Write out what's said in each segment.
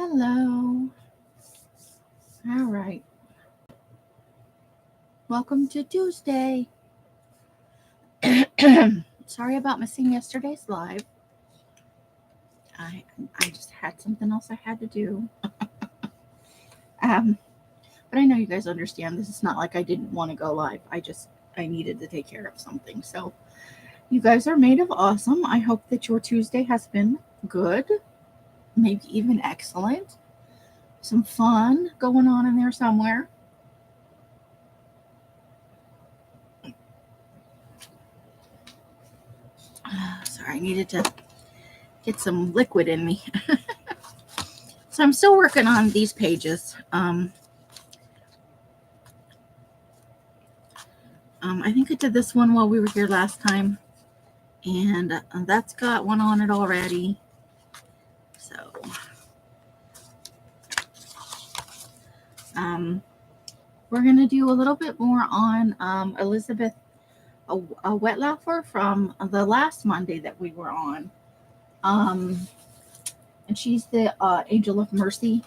Hello. All right. Welcome to Tuesday. Sorry about missing yesterday's live. I just had something else I had to do. Um, but I know you guys understand. This is not like I didn't want to go live. I needed to take care of something. So you guys are made of awesome. I hope that your Tuesday has been good, maybe even excellent. Some fun going on in there somewhere. Sorry, I needed to get some liquid in me. So I'm still working on these pages. I think I did this one while we were here last time, and that's got one on it already. So we're going to do a little bit more on Elizabeth a Wettlaufer from the last Monday that we were on. And she's the Angel of Mercy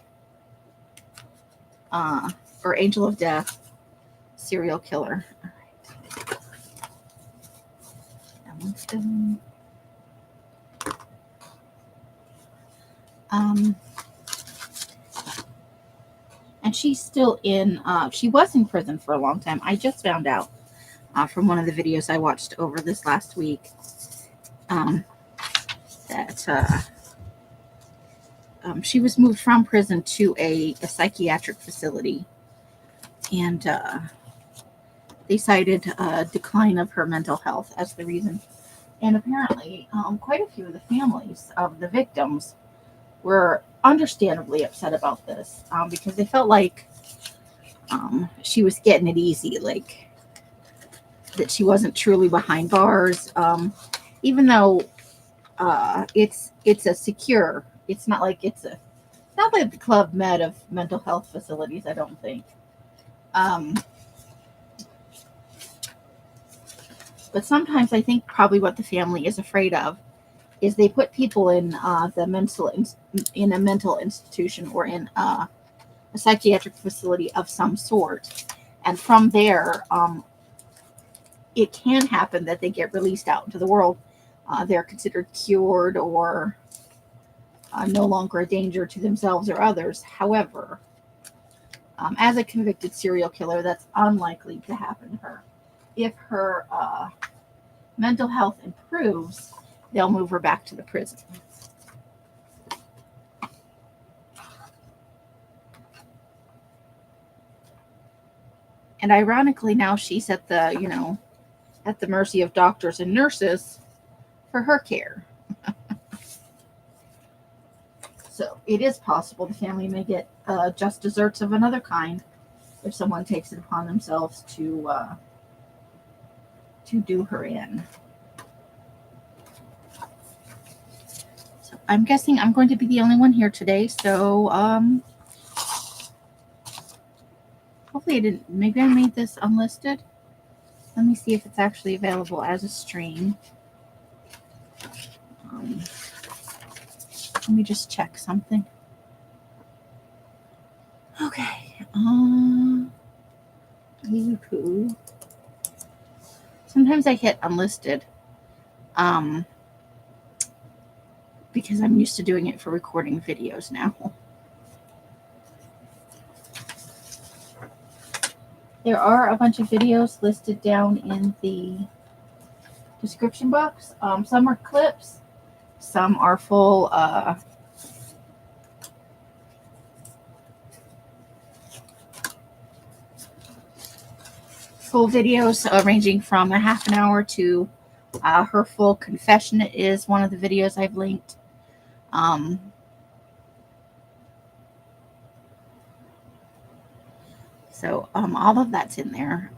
or Angel of Death serial killer. All right. That one's done. And she's still in, she was in prison for a long time. I just found out from one of the videos I watched over this last week that she was moved from prison to a psychiatric facility. And they cited a decline of her mental health as the reason. And apparently, quite a few of the families of the victims were understandably upset about this because they felt like she was getting it easy, like that she wasn't truly behind bars, even though it's a secure. It's not like not like the Club Med of mental health facilities. I don't think. But sometimes I think probably what the family is afraid of is they put people in in a mental institution or in a psychiatric facility of some sort, and from there, it can happen that they get released out into the world. They're considered cured or no longer a danger to themselves or others. However, as a convicted serial killer, that's unlikely to happen to her. If her mental health improves, they'll move her back to the prison. And ironically, now she's at the mercy of doctors and nurses for her care. So it is possible the family may get just desserts of another kind if someone takes it upon themselves to do her in. So I'm guessing I'm going to be the only one here today. So hopefully I didn't. Maybe I made this unlisted. Let me see if it's actually available as a stream. Let me just check something. Okay. Yoo-hoo. Sometimes I hit unlisted because I'm used to doing it for recording videos now. There are a bunch of videos listed down in the description box. Some are clips, some are full videos ranging from a half an hour to her full confession is one of the videos I've linked. So all of that's in there.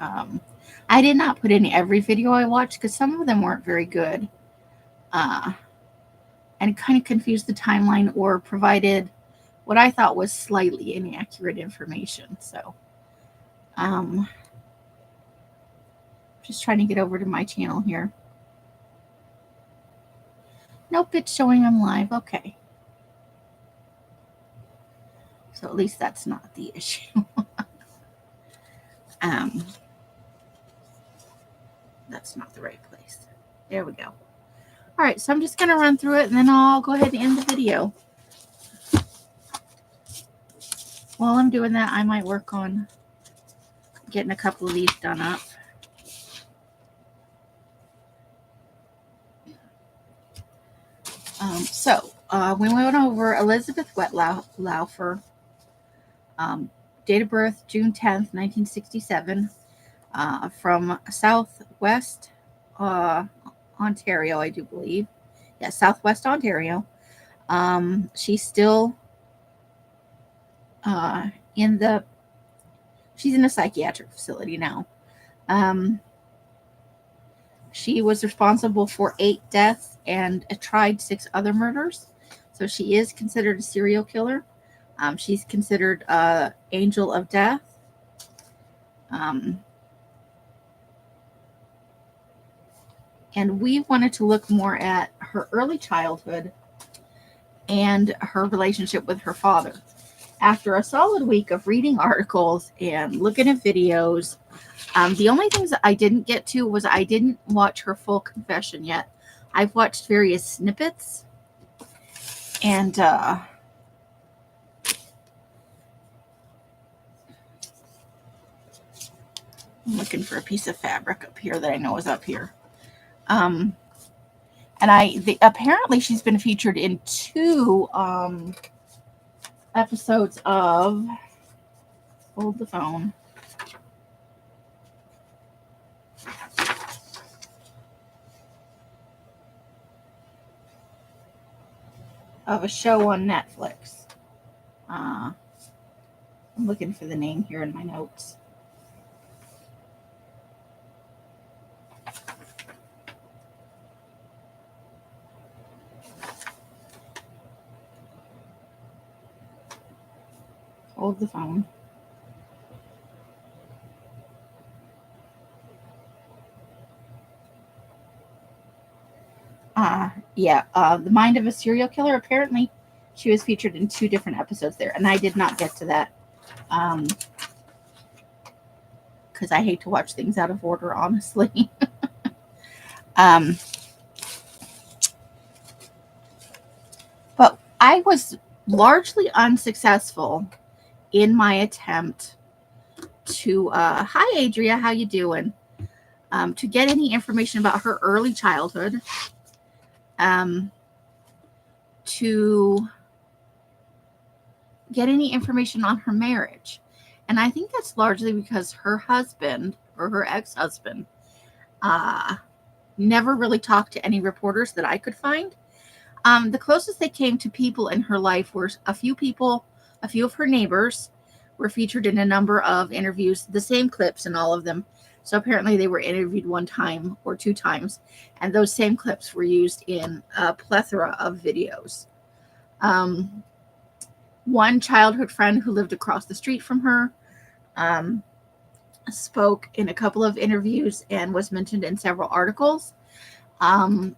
I did not put in every video I watched because some of them weren't very good. And kind of confused the timeline or provided what I thought was slightly inaccurate information. So just trying to get over to my channel here. Nope, it's showing I'm live. Okay. So at least that's not the issue. um, that's not the right place. There we go. All right, so I'm just going to run through it, and then I'll go ahead and end the video. While I'm doing that, I might work on getting a couple of these done up. We went over Elizabeth Wettlaufer, date of birth June 10th, 1967, from Southwest Ontario, I do believe. Yeah, Southwest Ontario. She's still she's in a psychiatric facility now. She was responsible for 8 deaths and tried 6 other murders. So she is considered a serial killer. She's considered an angel of death. And we wanted to look more at her early childhood and her relationship with her father. After a solid week of reading articles and looking at videos, the only things that I didn't get to was I didn't watch her full confession yet. I've watched various snippets, and I'm looking for a piece of fabric up here that I know is up here. And apparently she's been featured in 2 episodes of, hold the phone, of a show on Netflix. I'm looking for the name here in my notes. Hold the phone. The Mind of a Serial Killer. Apparently, she was featured in 2 different episodes there, and I did not get to that because I hate to watch things out of order, honestly. But I was largely unsuccessful in my attempt to hi Adria, how you doing? To get any information about her early childhood, to get any information on her marriage. And I think that's largely because her husband, or her ex-husband, never really talked to any reporters that I could find. The closest they came to people in her life were a few of her neighbors were featured in a number of interviews, the same clips in all of them. So apparently they were interviewed 1 time or 2 times, and those same clips were used in a plethora of videos. One childhood friend who lived across the street from her spoke in a couple of interviews and was mentioned in several articles. But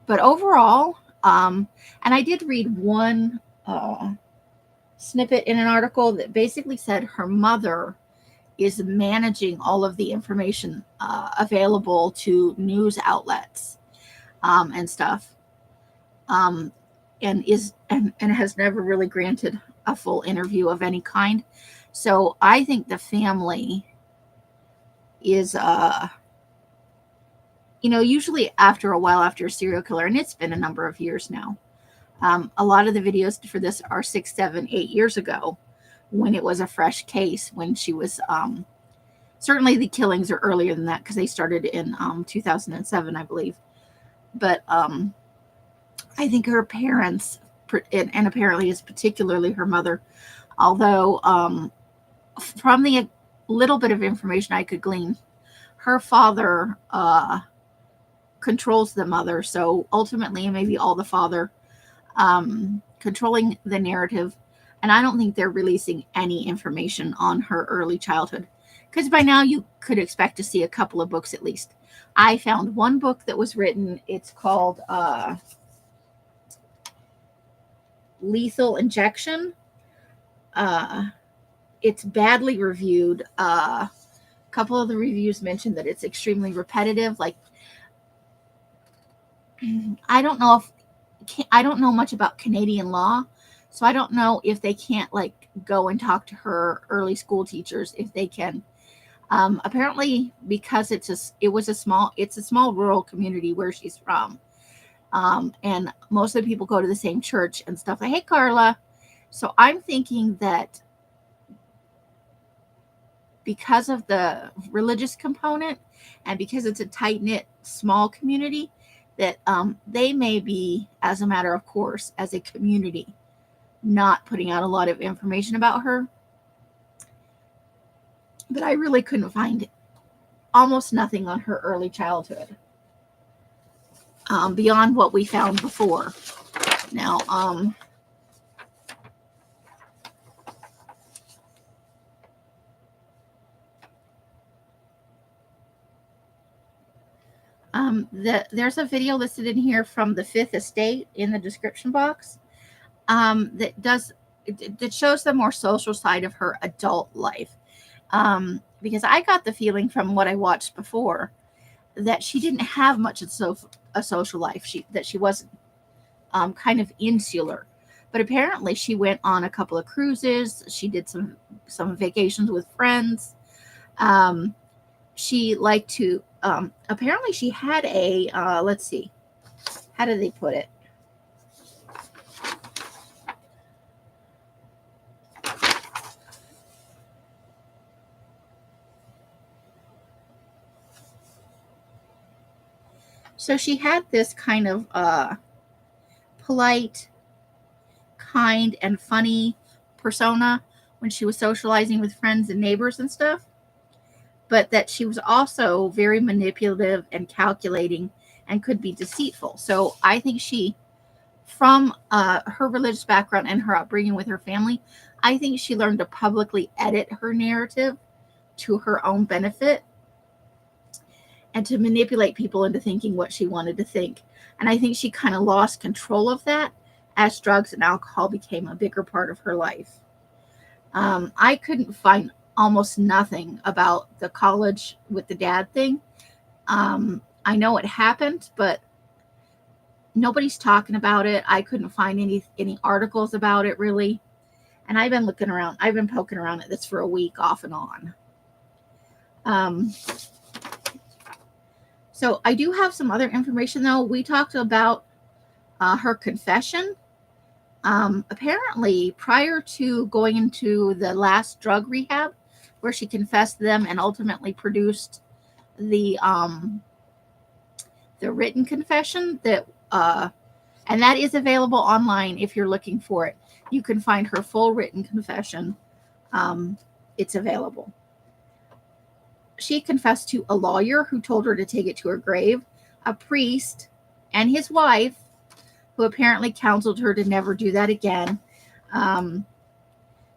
overall, and I did read one snippet in an article that basically said her mother is managing all of the information available to news outlets and stuff, and has never really granted a full interview of any kind. So I think the family is usually after a while after a serial killer, and it's been a number of years now. A lot of the videos for this are 6, 7, 8 years ago, when it was a fresh case, when she was certainly the killings are earlier than that because they started in 2007, I believe. But I think her parents, and apparently is particularly her mother, although from the little bit of information I could glean, her father controls the mother. So ultimately, maybe all the father controlling the narrative. And I don't think they're releasing any information on her early childhood, because by now you could expect to see a couple of books at least. I found one book that was written. It's called Lethal Injection. It's badly reviewed. A couple of the reviews mentioned that it's extremely repetitive. Like, I don't know I don't know much about Canadian law, so I don't know if they can't like go and talk to her early school teachers if they can. Apparently, because it's a small rural community where she's from, and most of the people go to the same church and stuff. Like, hey, Carla. So I'm thinking that because of the religious component and because it's a tight knit small community, that they may be, as a matter of course, as a community, not putting out a lot of information about her. But I really couldn't find almost nothing on her early childhood beyond what we found before. Now, there's a video listed in here from the Fifth Estate in the description box that shows the more social side of her adult life. Because I got the feeling from what I watched before that she didn't have much of a social life. That she wasn't kind of insular. But apparently, she went on a couple of cruises. She did some vacations with friends. She liked to. Apparently, she had a. Let's see. How did they put it? So she had this kind of polite, kind, and funny persona when she was socializing with friends and neighbors and stuff, but that she was also very manipulative and calculating and could be deceitful. So I think from her religious background and her upbringing with her family, I think she learned to publicly edit her narrative to her own benefit and to manipulate people into thinking what she wanted to think. And I think she kind of lost control of that as drugs and alcohol became a bigger part of her life. I couldn't find almost nothing about the college with the dad thing. I know it happened, but nobody's talking about it. I couldn't find any articles about it really. And I've been looking around. I've been poking around at this for a week off and on. So I do have some other information, though. We talked about her confession. Apparently, prior to going into the last drug rehab, where she confessed them and ultimately produced the written confession and that is available online if you're looking for it. You can find her full written confession. It's available. She confessed to a lawyer who told her to take it to her grave, a priest, and his wife, who apparently counseled her to never do that again, an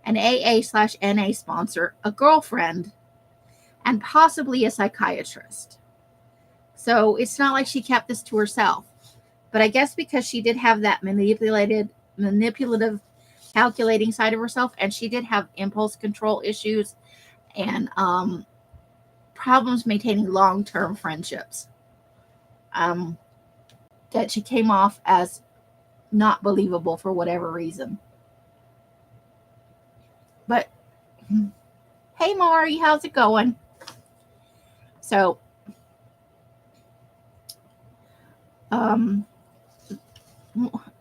AA/NA sponsor, a girlfriend, and possibly a psychiatrist. So it's not like she kept this to herself. But I guess because she did have that manipulative, calculating side of herself, and she did have impulse control issues and problems maintaining long-term friendships, that she came off as not believable for whatever reason. But hey, Maury, how's it going? So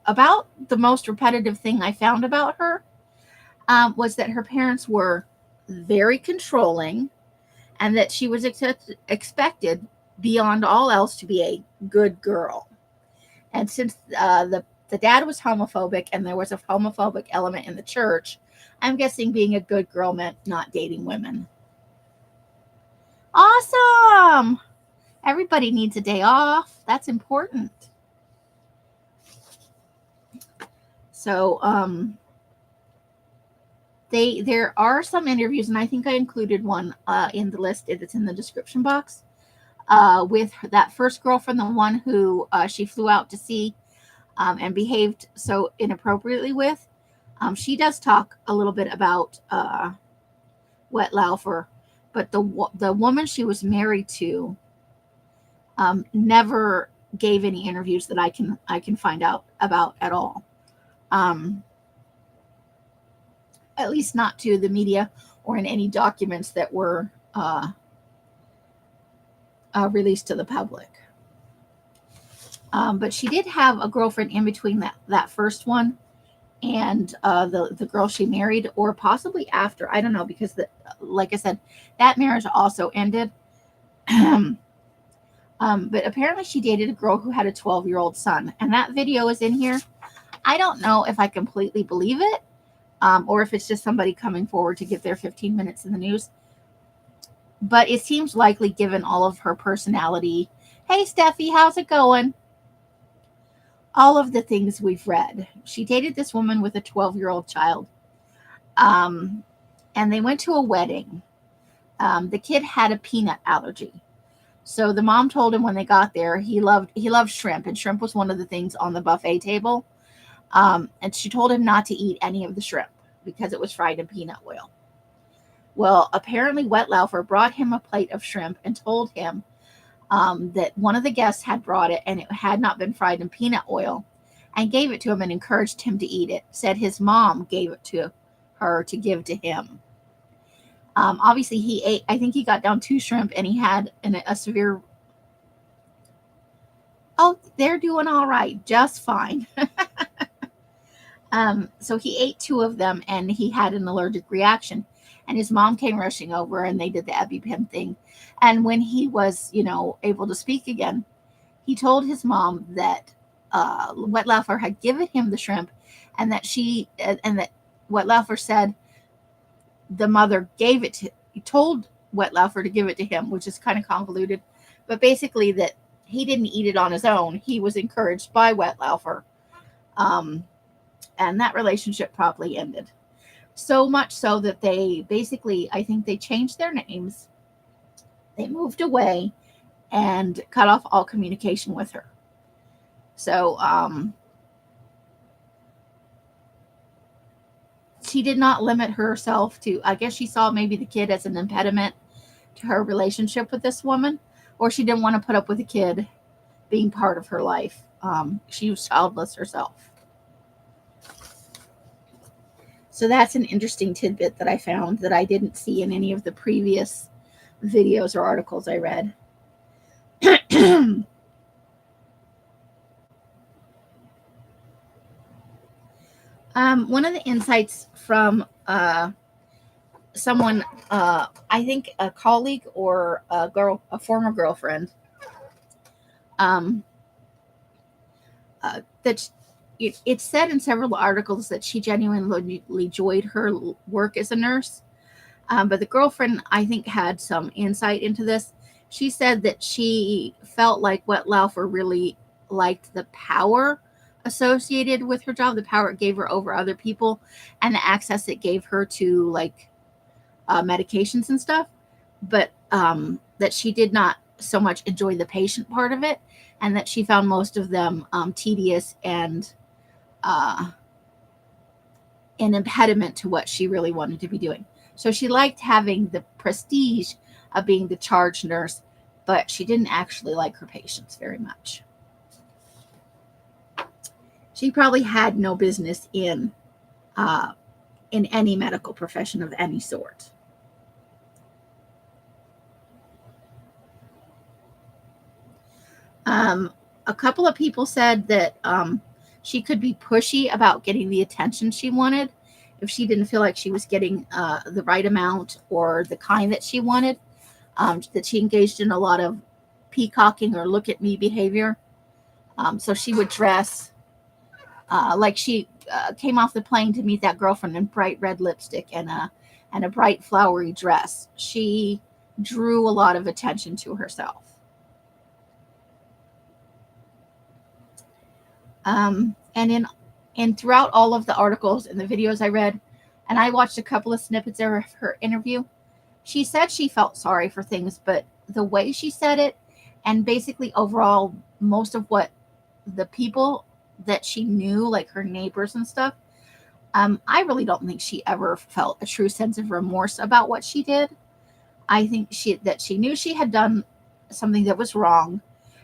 about the most repetitive thing I found about her was that her parents were very controlling and that she was expected beyond all else to be a good girl. And since the dad was homophobic and there was a homophobic element in the church, I'm guessing being a good girl meant not dating women. Awesome! Everybody needs a day off. That's important. So there are some interviews, and I think I included one in the list. It's in the description box with that first girlfriend, the one who she flew out to see and behaved so inappropriately with. She does talk a little bit about Wettlaufer, but the woman she was married to never gave any interviews that I can find out about at all. Um, at least not to the media or in any documents that were released to the public. But she did have a girlfriend in between that first one and the girl she married, or possibly after. I don't know, because like I said, that marriage also ended. But apparently she dated a girl who had a 12-year-old son, and that video is in here. I don't know if I completely believe it, or if it's just somebody coming forward to give their 15 minutes in the news. But it seems likely, given all of her personality. Hey, Steffi, how's it going? All of the things we've read. She dated this woman with a 12-year-old child. And they went to a wedding. The kid had a peanut allergy. So the mom told him when they got there, he loved shrimp, and shrimp was one of the things on the buffet table. And she told him not to eat any of the shrimp because it was fried in peanut oil. Well, apparently Wettlaufer brought him a plate of shrimp and told him that one of the guests had brought it and it had not been fried in peanut oil, and gave it to him and encouraged him to eat it. Said his mom gave it to her to give to him. Obviously, he ate, I think he got down 2 shrimp, and he had a severe. Oh, they're doing all right, just fine. So he ate 2 of them, and he had an allergic reaction. And his mom came rushing over, and they did the EpiPen thing. And when he was, able to speak again, he told his mom that Wettlaufer had given him the shrimp, and that Wettlaufer said the mother he told Wettlaufer to give it to him, which is kind of convoluted, but basically that he didn't eat it on his own. He was encouraged by Wettlaufer. And that relationship probably ended. So much so that they basically, I think they changed their names. They moved away and cut off all communication with her. So she did not limit herself to, I guess she saw maybe the kid as an impediment to her relationship with this woman, or she didn't want to put up with the kid being part of her life. She was childless herself. So that's an interesting tidbit that I found that I didn't see in any of the previous videos or articles I read. One of the insights from someone, I think a colleague or a former girlfriend, that it said in several articles that she genuinely enjoyed her work as a nurse. But the girlfriend, I think, had some insight into this. She said that she felt like Wettlaufer really liked the power associated with her job, the power it gave her over other people, and the access it gave her to medications and stuff. But that she did not so much enjoy the patient part of it, and that she found most of them tedious and an impediment to what she really wanted to be doing. So she liked having the prestige of being the charge nurse, but she didn't actually like her patients very much. She probably had no business in any medical profession of any sort. A couple of people said that she could be pushy about getting the attention she wanted if she didn't feel like she was getting the right amount or the kind that she wanted, that she engaged in a lot of peacocking or look at me behavior. So she would dress like she came off the plane to meet that girlfriend in bright red lipstick and a bright flowery dress. She drew a lot of attention to herself. And throughout all of the articles and the videos I read, and I watched a couple of snippets of her interview, she said she felt sorry for things, but the way she said it, and basically overall, most of what the people that she knew, like her neighbors and stuff, I really don't think she ever felt a true sense of remorse about what she did. I think she knew she had done something that was wrong,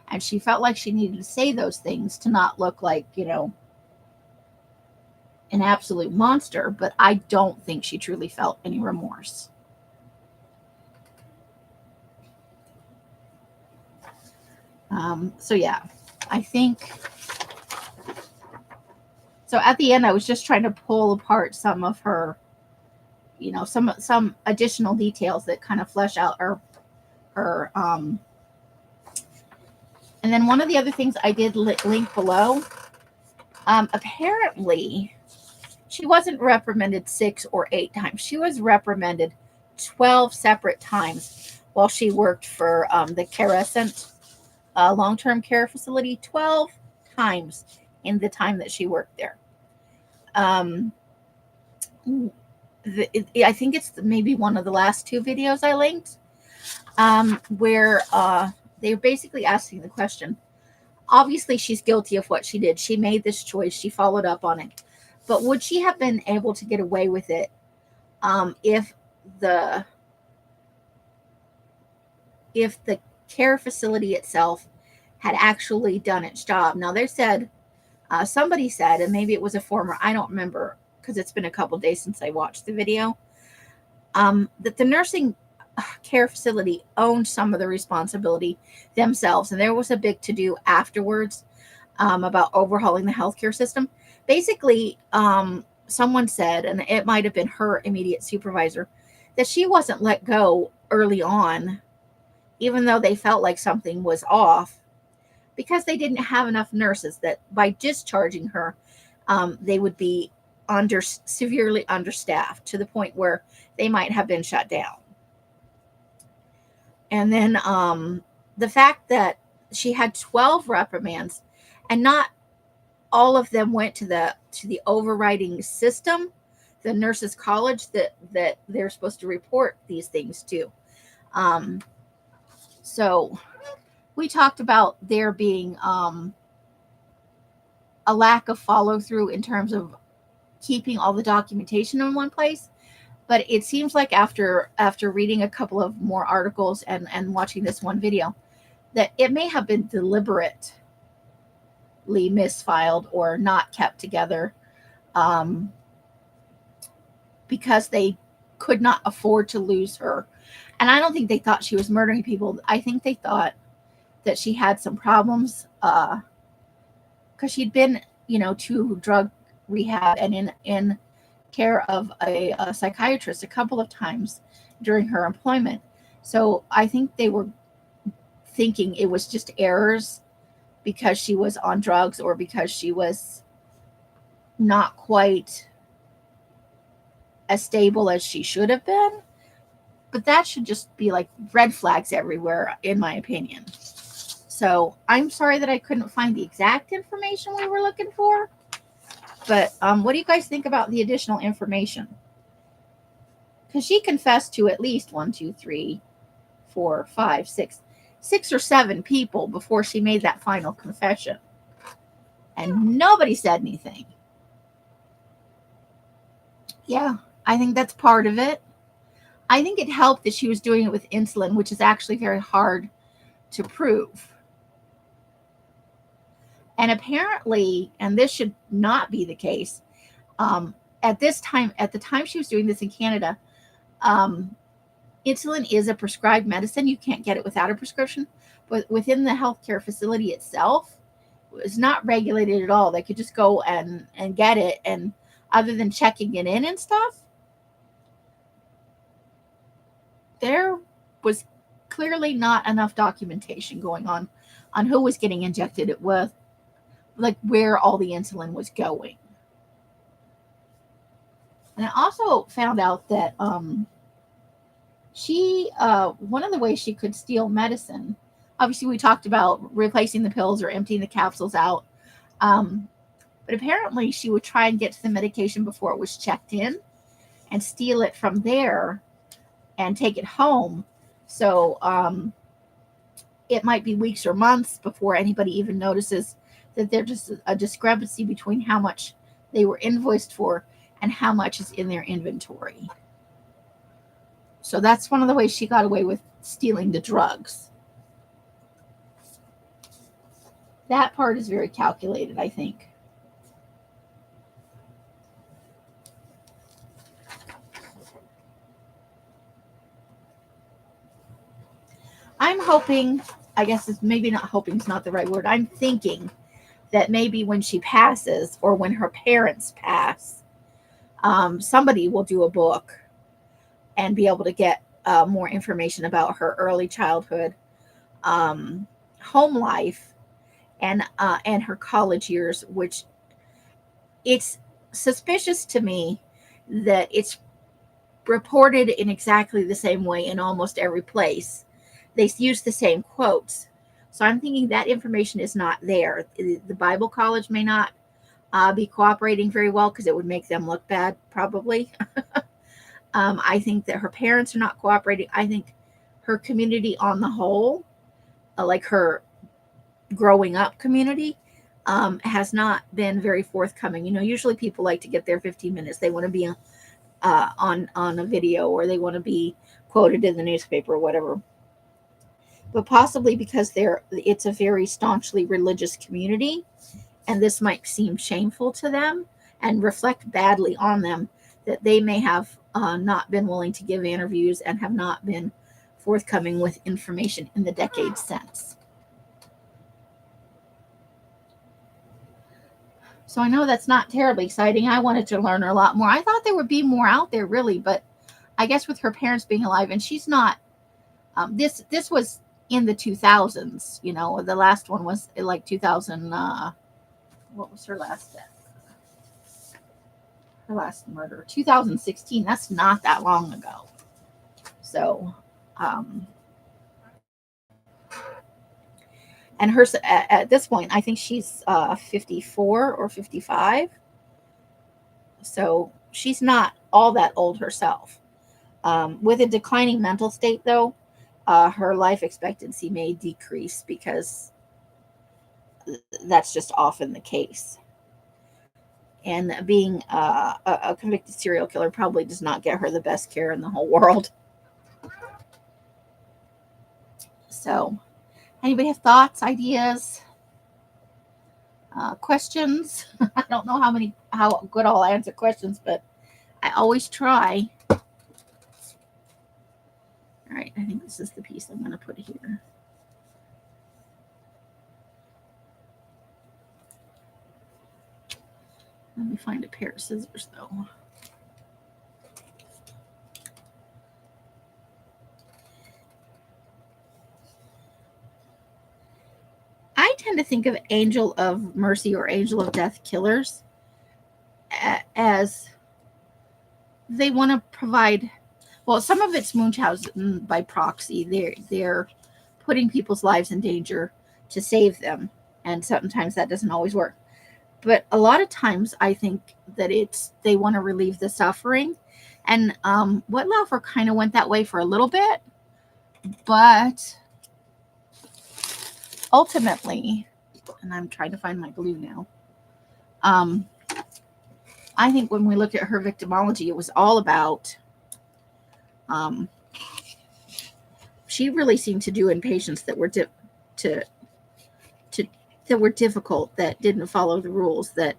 and she felt like she needed to say those things to not look like, an absolute monster, but I don't think she truly felt any remorse. So yeah, I think so. At the end, I was just trying to pull apart some of her, some additional details that kind of flesh out her. And then one of the other things I did link below. Apparently, she wasn't reprimanded 6 or 8 times. She was reprimanded 12 separate times while she worked for the Carescent long-term care facility. 12 times in the time that she worked there. I think it's maybe one of the last 2 videos I linked, where they're basically asking the question. Obviously, she's guilty of what she did. She made this choice. She followed up on it. But would she have been able to get away with it if the care facility itself had actually done its job? Now, they said, somebody said, and maybe it was a former, I don't remember because it's been a couple days since I watched the video, that the nursing care facility owned some of the responsibility themselves. And there was a big to-do afterwards about overhauling the healthcare system. Basically, someone said, and it might have been her immediate supervisor, that she wasn't let go early on, even though they felt like something was off, because they didn't have enough nurses, that by discharging her, they would be severely understaffed to the point where they might have been shut down. And then the fact that she had 12 reprimands and not all of them went to the overriding system, the nurses college that they're supposed to report these things to. So we talked about there being a lack of follow through in terms of keeping all the documentation in one place. But it seems like after reading a couple of more articles and watching this one video, that it may have been deliberately misfiled or not kept together, because they could not afford to lose her. And I don't think they thought she was murdering people. I think they thought that she had some problems, because she'd been, to drug rehab and in care of a psychiatrist a couple of times during her employment. So I think they were thinking it was just errors because she was on drugs or because she was not quite as stable as she should have been. But that should just be like red flags everywhere, in my opinion. So I'm sorry that I couldn't find the exact information we were looking for. But what do you guys think about the additional information? Because she confessed to at least 1, 2, 3, 4, 5, 6 or 7 people before she made that final confession. And nobody said anything. Yeah, I think that's part of it. I think it helped that she was doing it with insulin, which is actually very hard to prove. And apparently, and this should not be the case, at the time she was doing this in Canada, insulin is a prescribed medicine. You can't get it without a prescription. But within the healthcare facility itself, it was not regulated at all. They could just go and get it. And other than checking it in and stuff, there was clearly not enough documentation going on who was getting injected it with, like where all the insulin was going. And I also found out that she one of the ways she could steal medicine, obviously we talked about replacing the pills or emptying the capsules out, but apparently she would try and get to the medication before it was checked in and steal it from there and take it home. So it might be weeks or months before anybody even notices that there's just a discrepancy between how much they were invoiced for and how much is in their inventory. So that's one of the ways she got away with stealing the drugs. That part is very calculated, I think. I'm hoping, I guess it's maybe not hoping is not the right word. I'm thinking that maybe when she passes or when her parents pass, somebody will do a book and be able to get more information about her early childhood, home life, and her college years, which it's suspicious to me that it's reported in exactly the same way in almost every place. They use the same quotes. So I'm thinking that information is not there. The Bible college may not be cooperating very well because it would make them look bad, probably. I think that her parents are not cooperating. I think her community on the whole, like her growing up community, has not been very forthcoming. Usually people like to get their 15 minutes. They want to be on a video, or they want to be quoted in the newspaper or whatever. But possibly because it's a very staunchly religious community, and this might seem shameful to them and reflect badly on them, that they may have not been willing to give interviews and have not been forthcoming with information in the decades since. So I know that's not terribly exciting. I wanted to learn a lot more. I thought there would be more out there, really, but I guess with her parents being alive, and she's not. This was in the 2000s. The last one was like 2000. What was her last death? Her last murder, 2016. That's not that long ago. So, and her at this point, I think she's 54 or 55. So she's not all that old herself. With a declining mental state, though, her life expectancy may decrease because that's just often the case. And being a convicted serial killer probably does not get her the best care in the whole world. So, anybody have thoughts, ideas, questions? I don't know how good I'll answer questions, but I always try. All right, I think this is the piece I'm going to put here. Let me find a pair of scissors, though. I tend to think of angel of mercy or angel of death killers as they want to provide. Well, some of it's Munchausen by proxy. They're putting people's lives in danger to save them, and sometimes that doesn't always work. But a lot of times, I think that they want to relieve the suffering, and Wettlaufer kind of went that way for a little bit, but ultimately, and I'm trying to find my glue now. I think when we look at her victimology, it was all about. She really seemed to do in patients that were that were difficult, that didn't follow the rules, that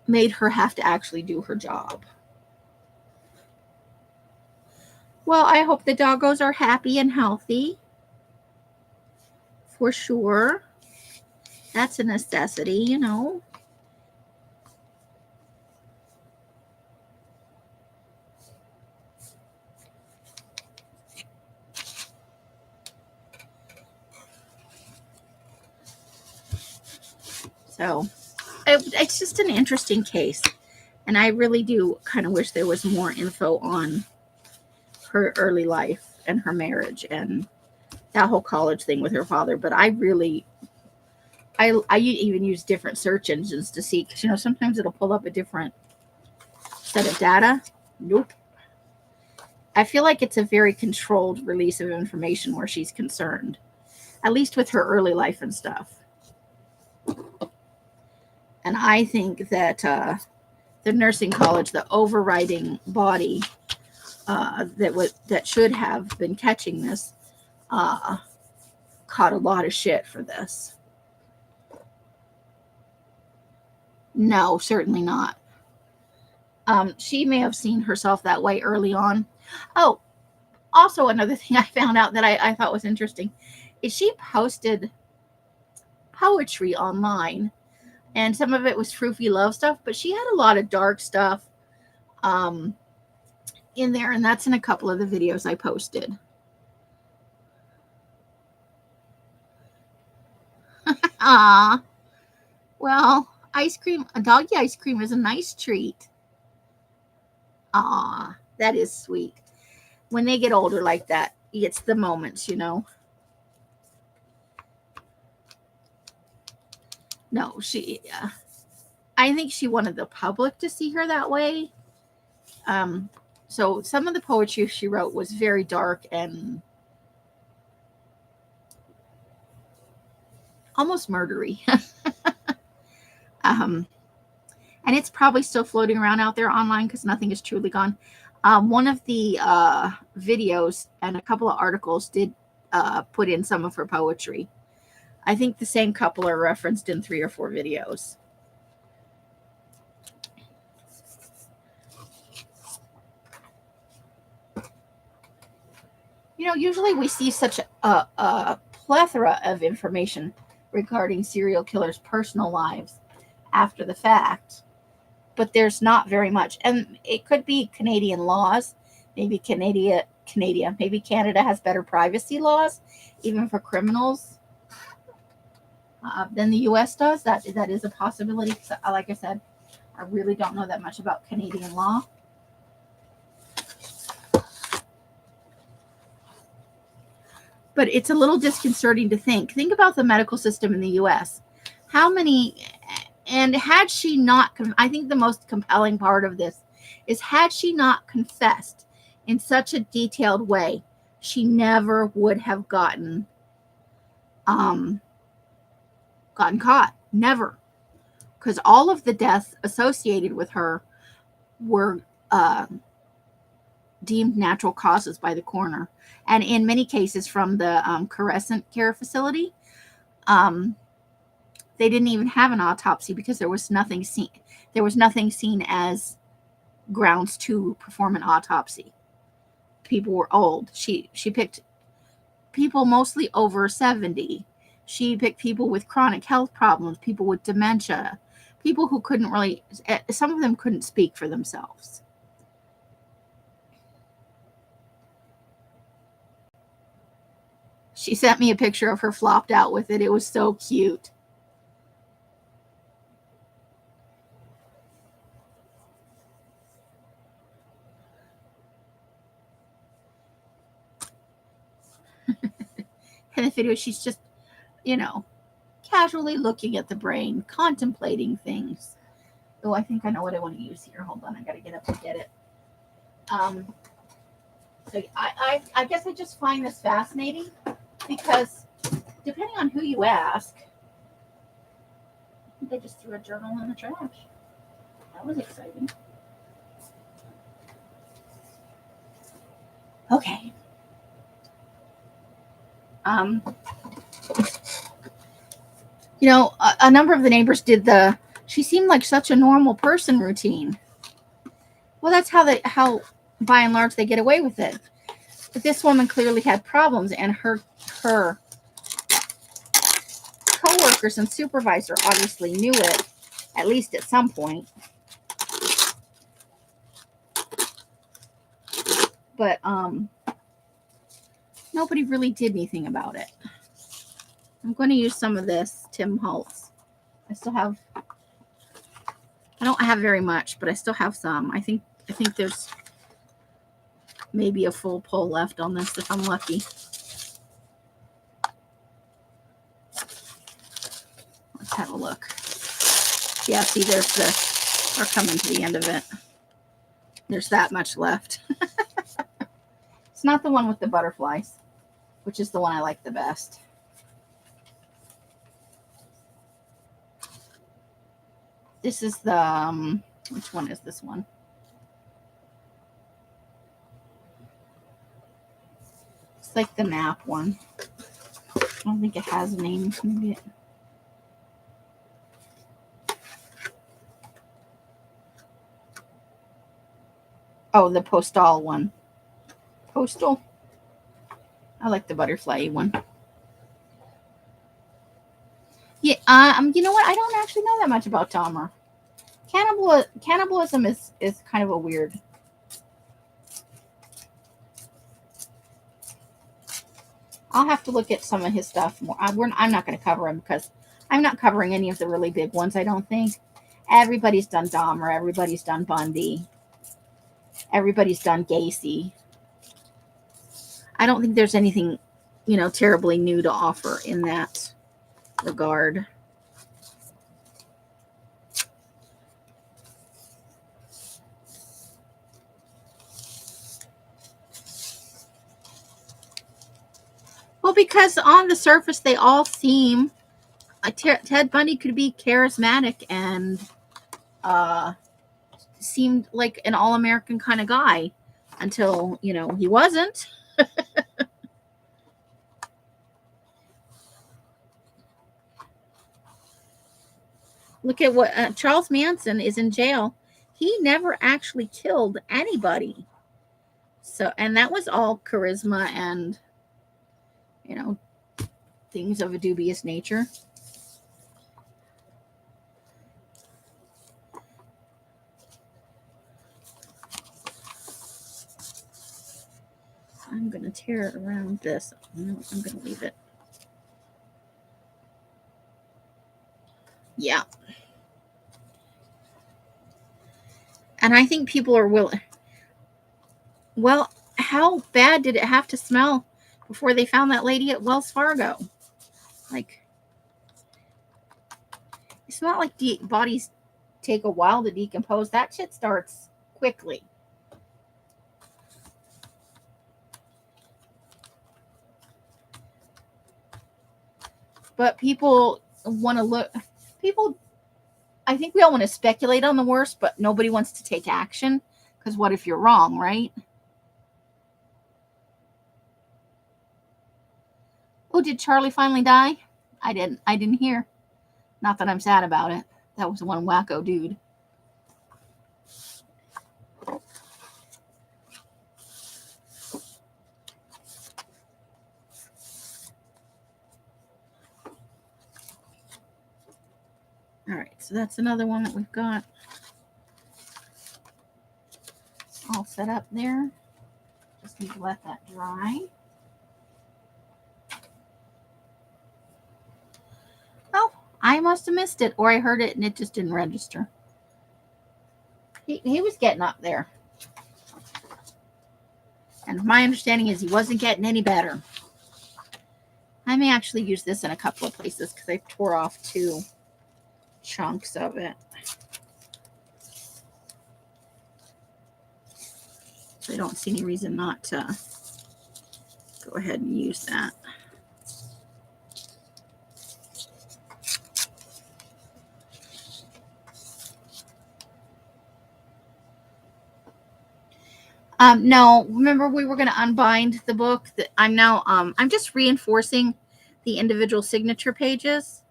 made her have to actually do her job. Well, I hope the doggos are happy and healthy. For sure. That's a necessity, So it's just an interesting case. And I really do kind of wish there was more info on her early life and her marriage and that whole college thing with her father. But I even use different search engines to see, because, sometimes it'll pull up a different set of data. Nope. I feel like it's a very controlled release of information where she's concerned, at least with her early life and stuff. And I think that the nursing college, the overriding body that should have been catching this, caught a lot of shit for this. No, certainly not. She may have seen herself that way early on. Oh, also another thing I found out that I thought was interesting is she posted poetry online, and some of it was froofy love stuff, but she had a lot of dark stuff in there, and that's in a couple of the videos I posted. Ah, well, ice cream, a doggy ice cream is a nice treat. Ah, that is sweet. When they get older like that, it's the moments, you know. No, I think she wanted the public to see her that way. So some of the poetry she wrote was very dark and almost murdery. And it's probably still floating around out there online because nothing is truly gone. One of the videos and a couple of articles did put in some of her poetry. I think the same couple are referenced in 3 or 4 videos. You know, usually we see such a plethora of information regarding serial killers' personal lives after the fact, but there's not very much. And it could be Canadian laws. Maybe maybe Canada has better privacy laws, even for criminals, than the U.S. does. That is a possibility. Like I said, I really don't know that much about Canadian law. But it's a little disconcerting to think about the medical system in the U.S. How many, and had she not, I think the most compelling part of this is had she not confessed in such a detailed way, she never would have gotten caught. Never. Because all of the deaths associated with her were deemed natural causes by the coroner, and in many cases from the Crescent Care facility, they didn't even have an autopsy because there was nothing seen. There was nothing seen as grounds to perform an autopsy. People were old. She picked people mostly over 70. She picked people with chronic health problems, people with dementia, people who couldn't really, some of them couldn't speak for themselves. She sent me a picture of her flopped out with it. It was so cute. In the video, she's just, you know, casually looking at the brain, contemplating things. Oh, I think I know what I want to use here. Hold on, I gotta get up and get it. So I guess I just find this fascinating because depending on who you ask, I think I just threw a journal in the trash. That was exciting. Okay. You know, a number of the neighbors did she seemed like such a normal person routine. Well, that's how by and large they get away with it. But this woman clearly had problems, and her coworkers and supervisor obviously knew it, at least at some point. But nobody really did anything about it. I'm going to use some of this Tim Holtz. I don't have very much, but I still have some. I think there's maybe a full pull left on this if I'm lucky. Let's have a look. Yeah, see, we're coming to the end of it. There's that much left. It's not the one with the butterflies, which is the one I like the best. This is the, which one is this one? It's like the map one. I don't think it has a name. Maybe it... Oh, the postal one. Postal? I like the butterfly one. Yeah, you know what? I don't actually know that much about Dahmer. Cannibalism is kind of a weird. I'll have to look at some of his stuff more. I'm not going to cover him because I'm not covering any of the really big ones, I don't think. Everybody's done Dahmer. Everybody's done Bundy. Everybody's done Gacy. I don't think there's anything, terribly new to offer in that regard. Well, because on the surface, they all seem... Ted Bundy could be charismatic and seemed like an all-American kind of guy until, he wasn't. Look at what Charles Manson is in jail. He never actually killed anybody. So, and that was all charisma and, things of a dubious nature. I'm going to tear around this. No, I'm going to leave it. Yeah. And I think people are willing. Well, how bad did it have to smell before they found that lady at Wells Fargo? Like, it's not like bodies take a while to decompose. That shit starts quickly. But people want to look. I think we all want to speculate on the worst, but nobody wants to take action. Because what if you're wrong, right? Oh, did Charlie finally die? I didn't hear. Not that I'm sad about it. That was one wacko dude. All right, so that's another one that we've got all set up there. Just need to let that dry. Oh, I must have missed it, or I heard it and it just didn't register. He was getting up there. And my understanding is he wasn't getting any better. I may actually use this in a couple of places because I tore off 2 chunks of it. So I don't see any reason not to go ahead and use that. No, remember we were going to unbind the book. That I'm now. I'm just reinforcing the individual signature pages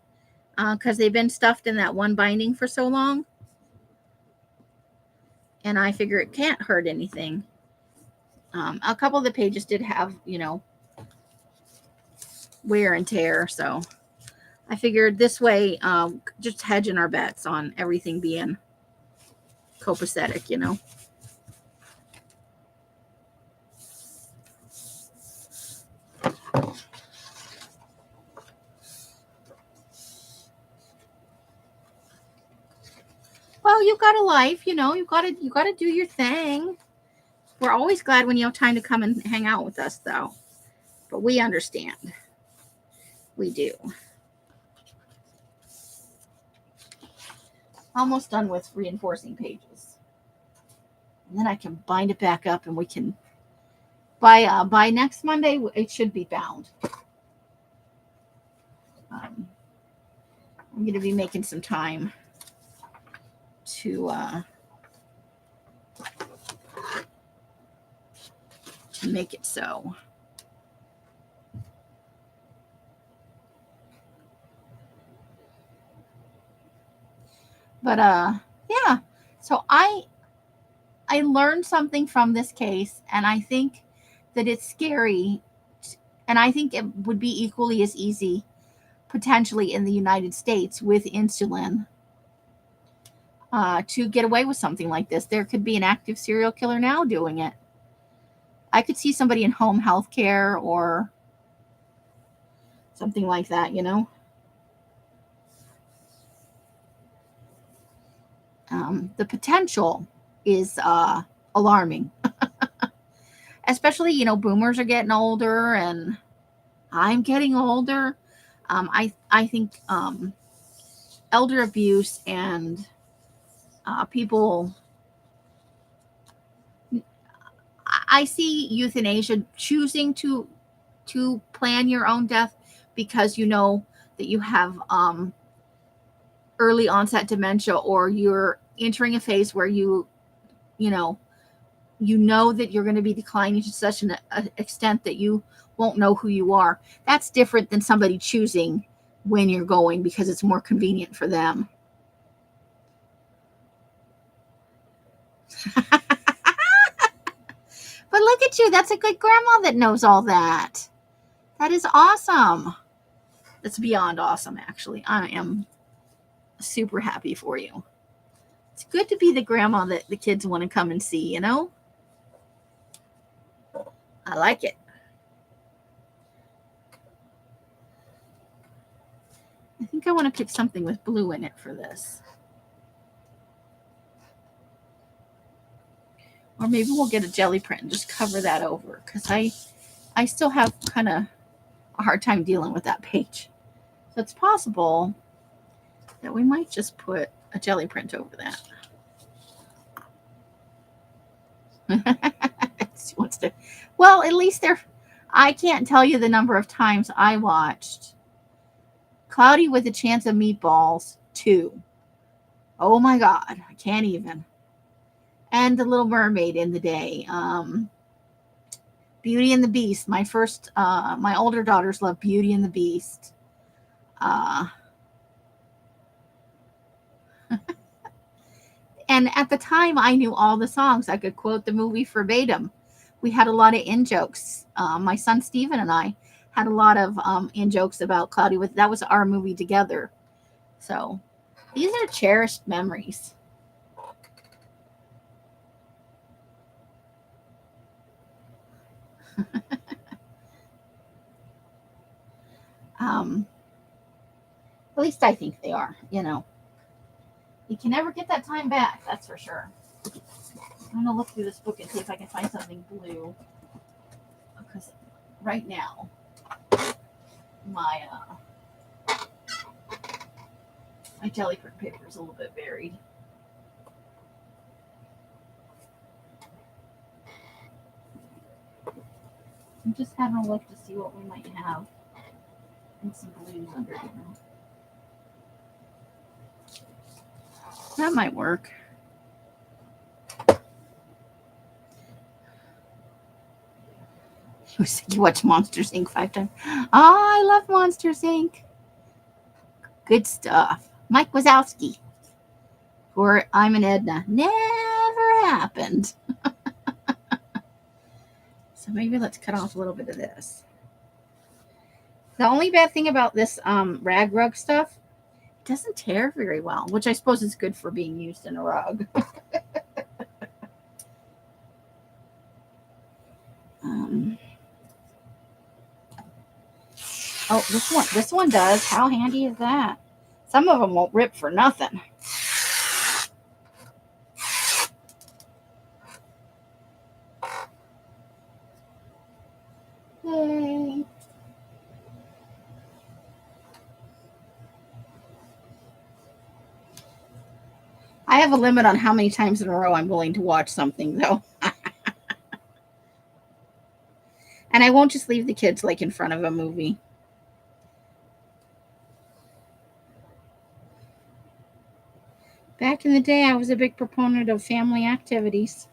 because they've been stuffed in that one binding for so long, and I figure it can't hurt anything. A couple of the pages did have, wear and tear, so I figured this way, just hedging our bets on everything being copacetic, Well, you've got a life, you got to do your thing. We're always glad when you have time to come and hang out with us, though. But we understand. We do. Almost done with reinforcing pages. And then I can bind it back up and we can, by next Monday, it should be bound. I'm going to be making some time make it so. But yeah. So I learned something from this case, and I think that it's scary, and I think it would be equally as easy potentially in the United States with insulin to get away with something like this. There could be an active serial killer now doing it. I could see somebody in home health care or something like that, you know. The potential is alarming, especially, you know, boomers are getting older, and I'm getting older. I think elder abuse and people. I see euthanasia, choosing to plan your own death because you know that you have early onset dementia, or you're entering a phase where you know that you're going to be declining to such an extent that you won't know who you are. That's different than somebody choosing when you're going because it's more convenient for them. But look at you. That's a good grandma that knows all that. That is awesome. That's beyond awesome, actually. I am super happy for you. It's good to be the grandma that the kids want to come and see, you know? I like it. I think I want to pick something with blue in it for this. Or maybe we'll get a jelly print and just cover that over, because I still have kind of a hard time dealing with that page. So it's possible that we might just put a jelly print over that. Well, at least I can't tell you the number of times I watched Cloudy with a Chance of Meatballs 2. Oh my God, I can't even. And The Little Mermaid in the day. Beauty and the Beast. My older daughters love Beauty and the Beast. And at the time, I knew all the songs. I could quote the movie verbatim. We had a lot of in-jokes. My son Steven and I had a lot of in-jokes about Cloudy with. That was our movie together. So these are cherished memories. At least I think they are, you know. You can never get that time back, that's for sure. I'm going to look through this book and see if I can find something blue. Because right now, my jelly print paper is a little bit buried. I'm just having a look to see what we might have. And some blues under here. That might work. You watch Monsters Inc. 5 times. Oh, I love Monsters Inc. Good stuff. Mike Wazowski. Or I'm an Edna. Never happened. So maybe let's cut off a little bit of this. The only bad thing about this rag rug stuff, it doesn't tear very well, which I suppose is good for being used in a rug. Oh, this one does. How handy is that? Some of them won't rip for nothing. Yay. I have a limit on how many times in a row I'm willing to watch something, though. And I won't just leave the kids like in front of a movie. Back in the day, I was a big proponent of family activities.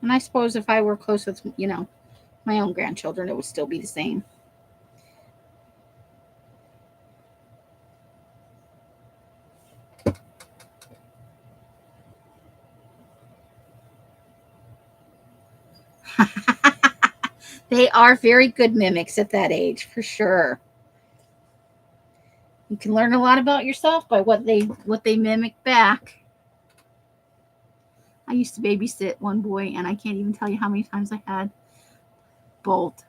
And I suppose if I were close with, my own grandchildren, it would still be the same. They are very good mimics at that age, for sure. You can learn a lot about yourself by what they mimic back. I used to babysit one boy, and I can't even tell you how many times I had Bolt.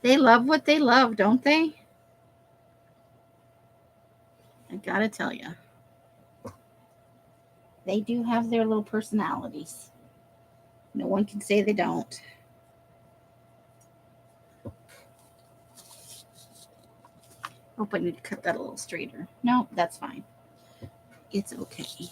They love what they love, don't they? I gotta tell you. They do have their little personalities. No one can say they don't. Oh, I need to cut that a little straighter. No, that's fine. It's okay.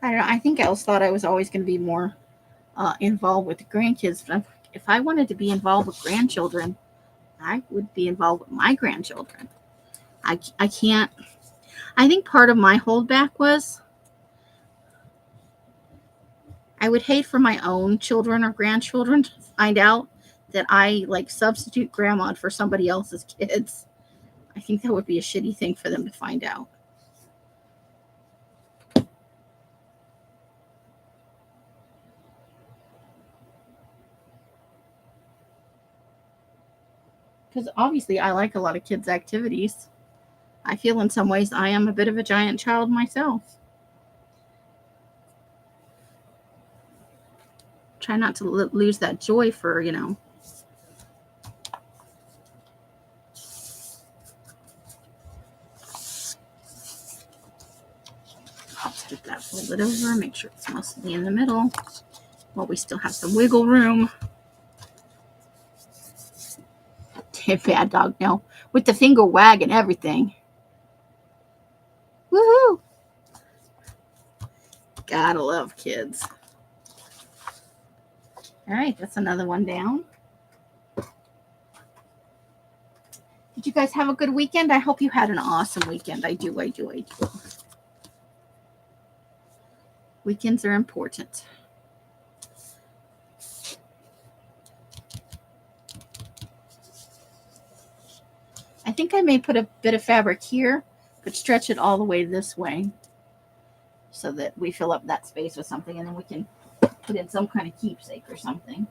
I don't know. I think I always thought I was always going to be more involved with the grandkids. But if I wanted to be involved with grandchildren, I would be involved with my grandchildren. I can't. I think part of my holdback was I would hate for my own children or grandchildren to find out that I like substitute grandma for somebody else's kids. I think that would be a shitty thing for them to find out. Because obviously I like a lot of kids' activities. I feel in some ways I am a bit of a giant child myself. Try not to lose that joy for, Let's get that folded over, make sure it's mostly in the middle. Well, we still have some wiggle room. Bad dog, no. With the finger wag and everything. Woohoo! Gotta love kids. All right, that's another one down. Did you guys have a good weekend? I hope you had an awesome weekend. I do. Weekends are important. I think I may put a bit of fabric here, but stretch it all the way this way so that we fill up that space with something, and then we can put in some kind of keepsake or something.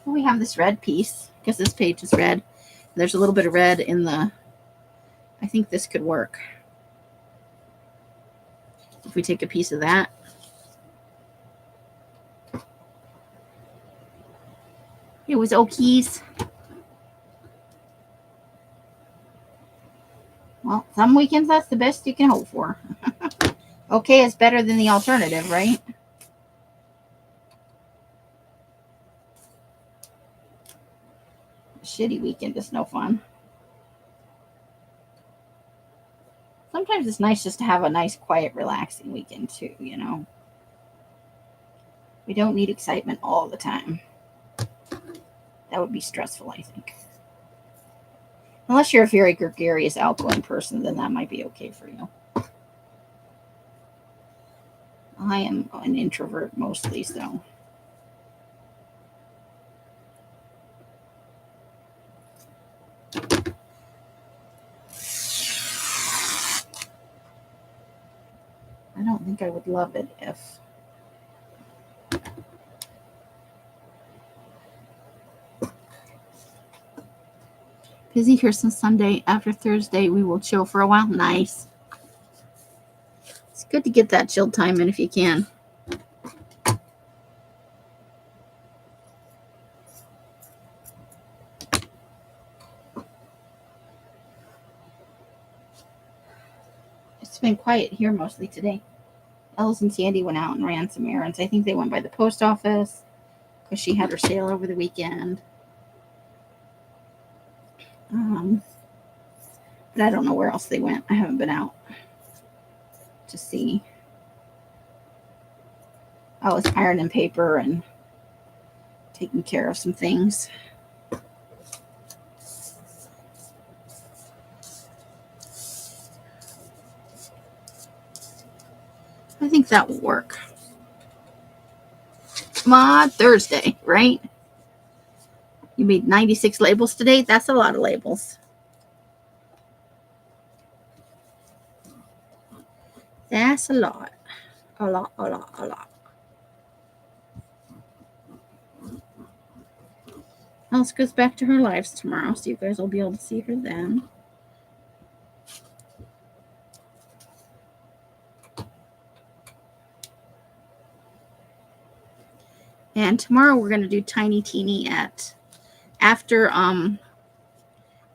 We have this red piece because this page is red. There's a little bit of red in the, I think this could work. If we take a piece of that. It was Okies. Well, some weekends that's the best you can hope for. Okay is better than the alternative, right? A shitty weekend is no fun. Sometimes it's nice just to have a nice, quiet, relaxing weekend too, We don't need excitement all the time. That would be stressful, I think. Unless you're a very gregarious, outgoing person, then that might be okay for you. I am an introvert mostly, so. I don't think I would love it if. Busy here since Sunday. After Thursday, we will chill for a while. Nice. It's good to get that chill time in if you can. been quiet here mostly today. Ellis and Sandy went out and ran some errands. I think they went by the post office because she had her sale over the weekend. But I don't know where else they went. I haven't been out to see. I was ironing paper and taking care of some things. I think that will work. Mod Thursday, right? You made 96 labels today? That's a lot of labels. That's a lot. A lot, a lot, a lot. Alice goes back to her lives tomorrow, so you guys will be able to see her then. And tomorrow we're going to do Tiny Teeny after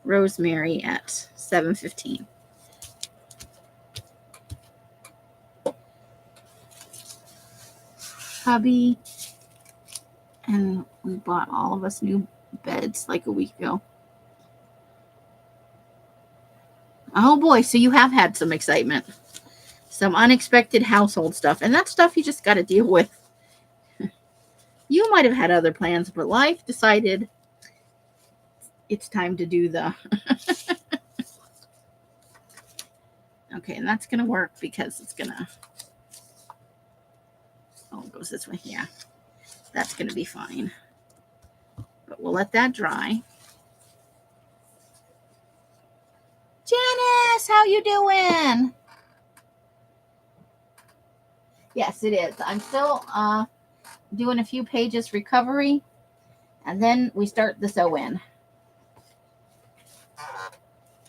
Rosemary at 7:15. Hubby and we bought all of us new beds like a week ago. Oh boy, so you have had some excitement. Some unexpected household stuff. And that stuff you just got to deal with. You might have had other plans, but life decided it's time to do the... Okay, and that's going to work because it's going to... Oh, it goes this way. Yeah, that's going to be fine. But we'll let that dry. Janice, how you doing? Yes, it is. I'm still doing a few pages recovery, and then we start the sew-in.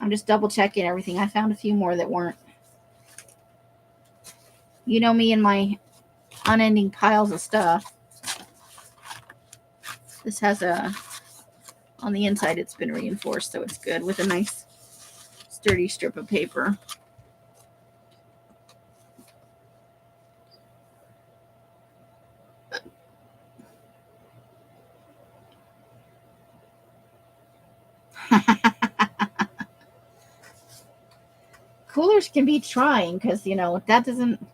I'm just double checking everything. I found a few more that weren't. You know me and my unending piles of stuff. This has on the inside it's been reinforced, so it's good with a nice sturdy strip of paper. Coolers can be trying because, that doesn't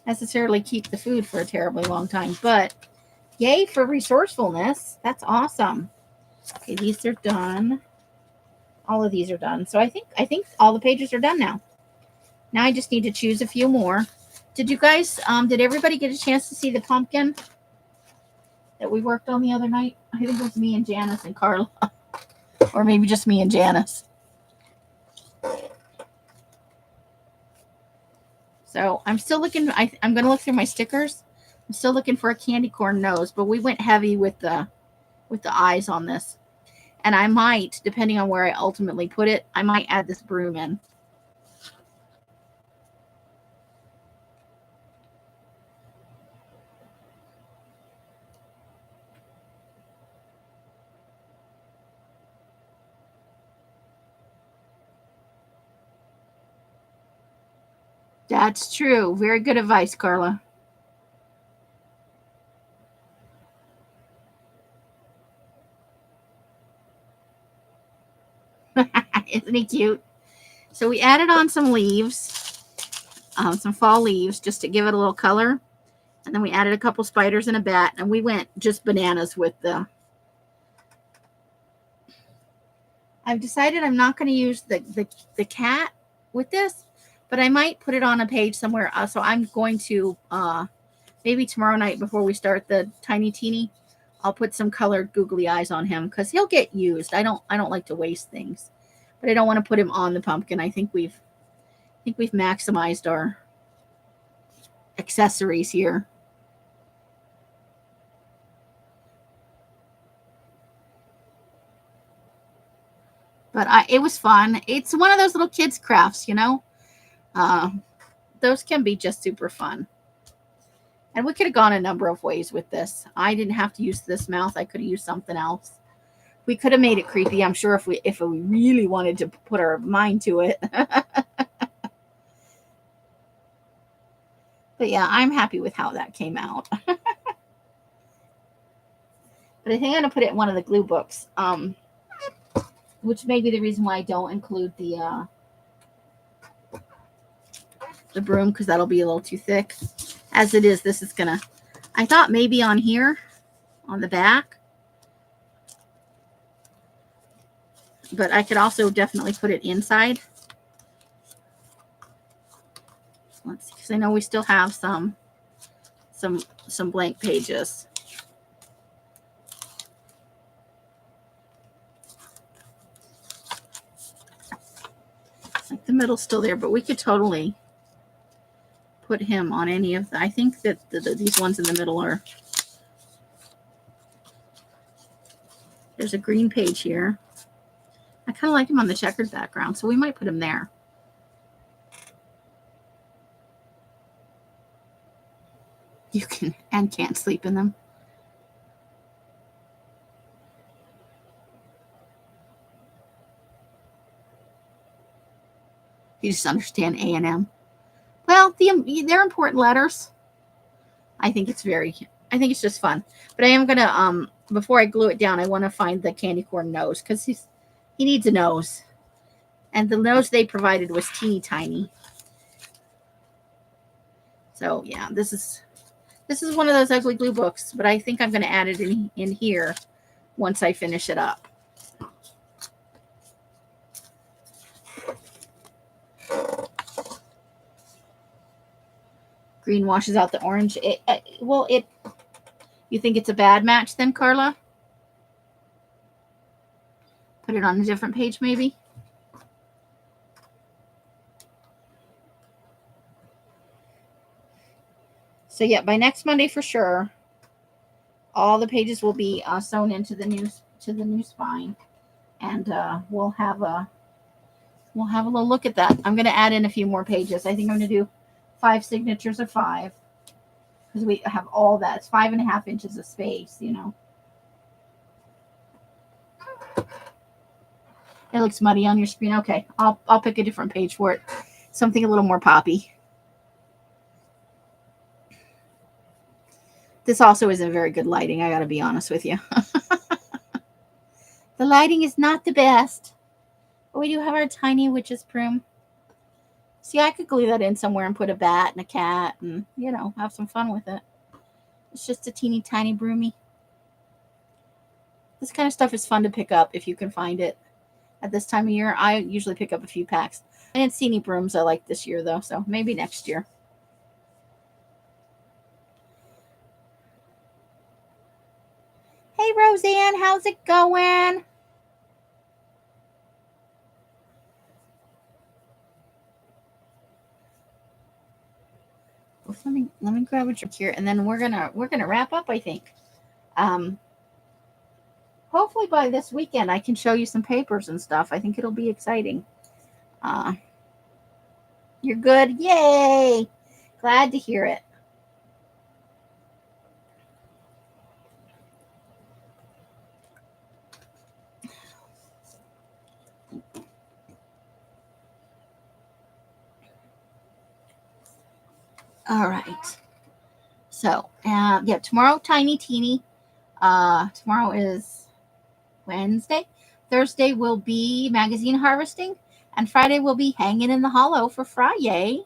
necessarily keep the food for a terribly long time. But yay for resourcefulness. That's awesome. Okay, these are done. All of these are done. So I think all the pages are done now. Now I just need to choose a few more. Did you guys, did everybody get a chance to see the pumpkin that we worked on the other night? I think it was me and Janice and Carla. Or maybe just me and Janice. So I'm still looking. I'm going to look through my stickers. I'm still looking for a candy corn nose, but we went heavy with the eyes on this. And I might, depending on where I ultimately put it, I might add this broom in. That's true. Very good advice, Carla. Isn't he cute? So we added on some leaves, some fall leaves, just to give it a little color. And then we added a couple spiders and a bat, and we went just bananas with the... I've decided I'm not going to use the cat with this, but I might put it on a page somewhere. So I'm going to, maybe tomorrow night before we start the Tiny Teeny, I'll put some colored googly eyes on him because he'll get used. I don't like to waste things, but I don't want to put him on the pumpkin. I think we've maximized our accessories here. But it was fun. It's one of those little kids' crafts, Those can be just super fun. And we could have gone a number of ways with this. I didn't have to use this mouth. I could have used something else. We could have made it creepy, I'm sure, if we really wanted to put our mind to it. But yeah, I'm happy with how that came out. But I think I'm going to put it in one of the glue books, which may be the reason why I don't include the broom, because that'll be a little too thick. As it is, this is going to, I thought maybe on here, on the back, but I could also definitely put it inside. Let's see, because I know we still have some blank pages. Like the middle's still there, but we could totally put him on any of the, I think that these ones in the middle are, there's a green page here. I kind of like him on the checkered background, so we might put him there. You can and can't sleep in them. You just understand A and M. Well, they're important letters. I think it's just fun. But I am gonna before I glue it down, I want to find the candy corn nose, because he needs a nose, and the nose they provided was teeny tiny. So yeah, this is one of those ugly glue books, but I think I'm going to add it in here once I finish it up. Green washes out the orange. You think it's a bad match then, Carla? Put it on a different page, maybe? So yeah, by next Monday for sure, all the pages will be sewn into the new spine, and we'll have a little look at that. I'm going to add in a few more pages. I think I'm going to do 5 signatures of 5, because we have all that. It's 5.5 inches of space, you know. It looks muddy on your screen. Okay, I'll pick a different page for it. Something a little more poppy. This also isn't very good lighting, I got to be honest with you. The lighting is not the best. But we do have our tiny witch's broom. See, I could glue that in somewhere and put a bat and a cat and, you know, have some fun with it. It's just a teeny tiny broomy. This kind of stuff is fun to pick up if you can find it at this time of year. I usually pick up a few packs. I didn't see any brooms I like this year, though, so maybe next year. Hey, Roseanne, how's it going? Let me grab a drink here, and then we're gonna wrap up, I think. Hopefully by this weekend I can show you some papers and stuff. I think it'll be exciting. You're good? Yay! Glad to hear it. All right. So, yeah, tomorrow, Tiny Teeny. Tomorrow is Wednesday. Thursday will be magazine harvesting. And Friday will be hanging in the hollow for Friday.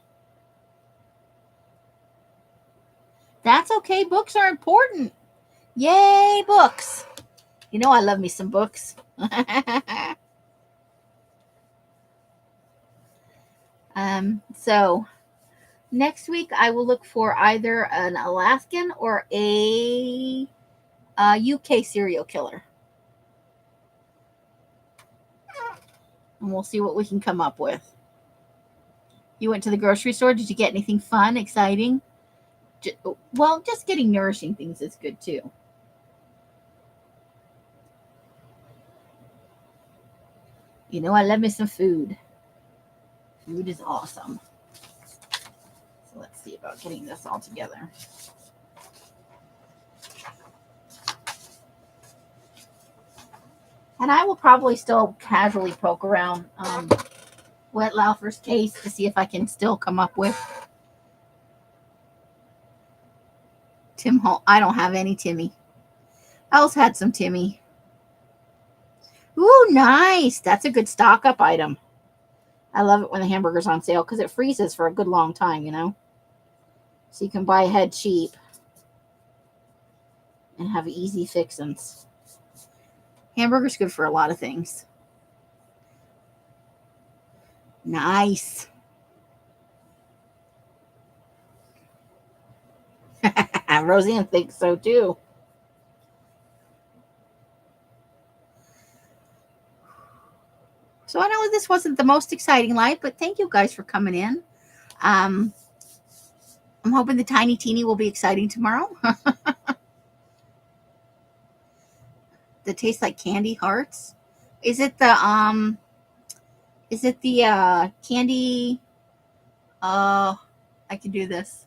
That's okay. Books are important. Yay, books. You know I love me some books. So next week I will look for either an Alaskan or a UK serial killer. And we'll see what we can come up with. You went to the grocery store. Did you get anything fun, exciting? Well, just getting nourishing things is good too. You know I love me some food. Food is awesome. So let's see about getting this all together. And I will probably still casually poke around Wettlaufer's case to see if I can still come up with Tim Hol. I don't have any Timmy. Els had some Timmy. Ooh, nice. That's a good stock up item. I love it when the hamburger's on sale because it freezes for a good long time, you know. So you can buy ahead cheap and have easy fixins. Hamburger's good for a lot of things. Nice. Roseanne thinks so too. So I know this wasn't the most exciting live, but thank you guys for coming in. I'm hoping the Tiny Teeny will be exciting tomorrow. That tastes like candy hearts. Is it the candy? I can do this.